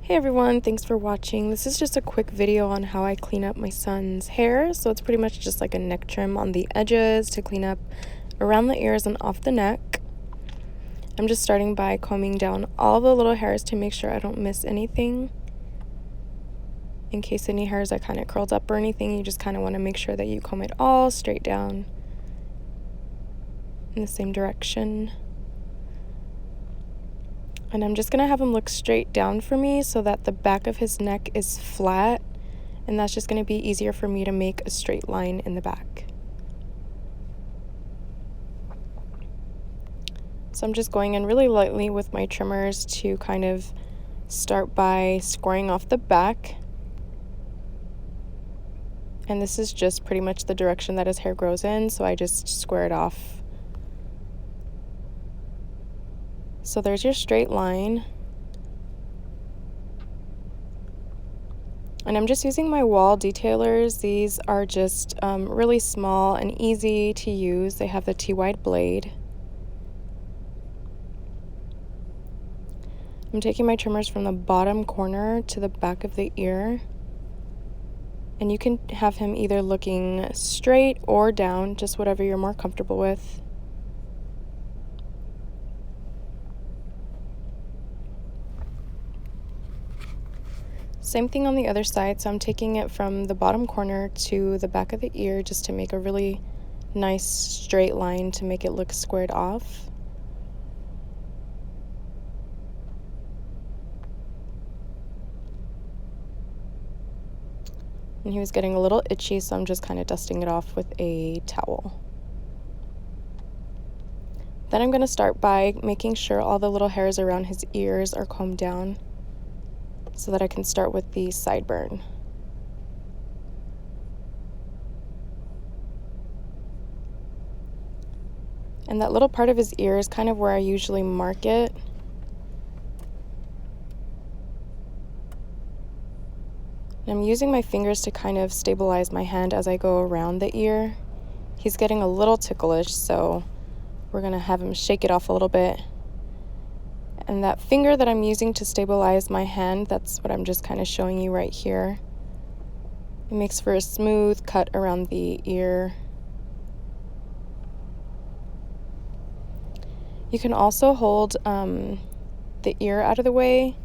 Hey everyone, thanks for watching. This is just a quick video on how I clean up my son's hair. So it's pretty much just like a neck trim on the edges to clean up around the ears and off the neck. I'm just starting by combing down all the little hairs to make sure I don't miss anything. In case any hairs are kind of curled up or anything, you just kind of want to make sure that you comb it all straight down in the same direction. And I'm just going to have him look straight down for me so that the back of his neck is flat. And that's just going to be easier for me to make a straight line in the back. So I'm just going in really lightly with my trimmers to kind of start by squaring off the back. And this is just pretty much the direction that his hair grows in, so I just square it off. So there's your straight line. And I'm just using my wall detailers. These are just really small and easy to use. They have the T-wide blade. I'm taking my trimmers from the bottom corner to the back of the ear. And you can have him either looking straight or down, just whatever you're more comfortable with. Same thing on the other side, so I'm taking it from the bottom corner to the back of the ear just to make a really nice straight line to make it look squared off. And he was getting a little itchy, so I'm just kind of dusting it off with a towel. Then I'm going to start by making sure all the little hairs around his ears are combed down, so that I can start with the sideburn. And that little part of his ear is kind of where I usually mark it. And I'm using my fingers to kind of stabilize my hand as I go around the ear. He's getting a little ticklish, so we're going to have him shake it off a little bit. And that finger that I'm using to stabilize my hand, that's what I'm just kind of showing you right here. It makes for a smooth cut around the ear. You can also hold the ear out of the way.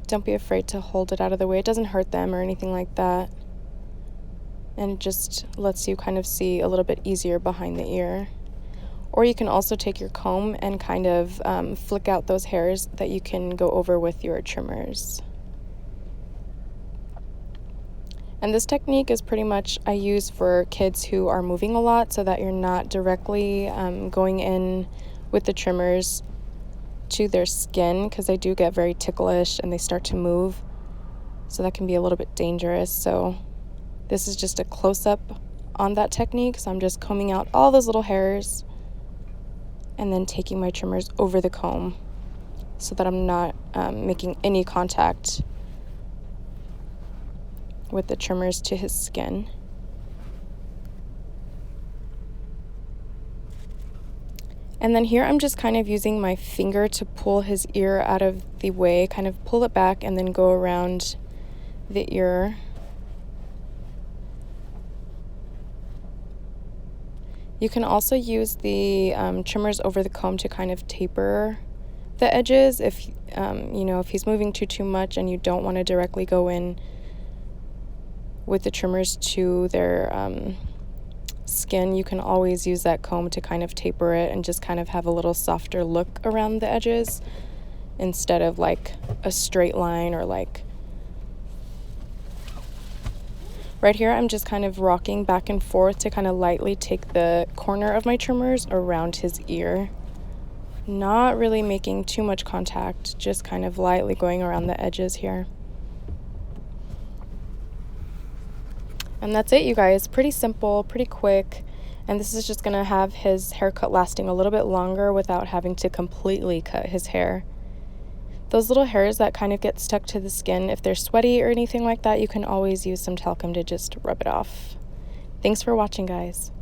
Don't be afraid to hold it out of the way. It doesn't hurt them or anything like that. And it just lets you kind of see a little bit easier behind the ear. Or you can also take your comb and kind of flick out those hairs that you can go over with your trimmers. And this technique is pretty much I use for kids who are moving a lot, so that you're not directly going in with the trimmers to their skin, because they do get very ticklish and they start to move. So that can be a little bit dangerous. So this is just a close-up on that technique. So I'm just combing out all those little hairs and then taking my trimmers over the comb so that I'm not making any contact with the trimmers to his skin. And then here I'm just kind of using my finger to pull his ear out of the way, kind of pull it back and then go around the ear. You can also use the trimmers over the comb to kind of taper the edges if if he's moving too much and you don't want to directly go in with the trimmers to their skin. You can always use that comb to kind of taper it and just kind of have a little softer look around the edges instead of like a straight line or like right here. I'm just kind of rocking back and forth to kind of lightly take the corner of my trimmers around his ear. Not really making too much contact, just kind of lightly going around the edges here. And that's it, you guys. Pretty simple, pretty quick. And this is just going to have his haircut lasting a little bit longer without having to completely cut his hair. Those little hairs that kind of get stuck to the skin, if they're sweaty or anything like that, you can always use some talcum to just rub it off. Thanks for watching, guys.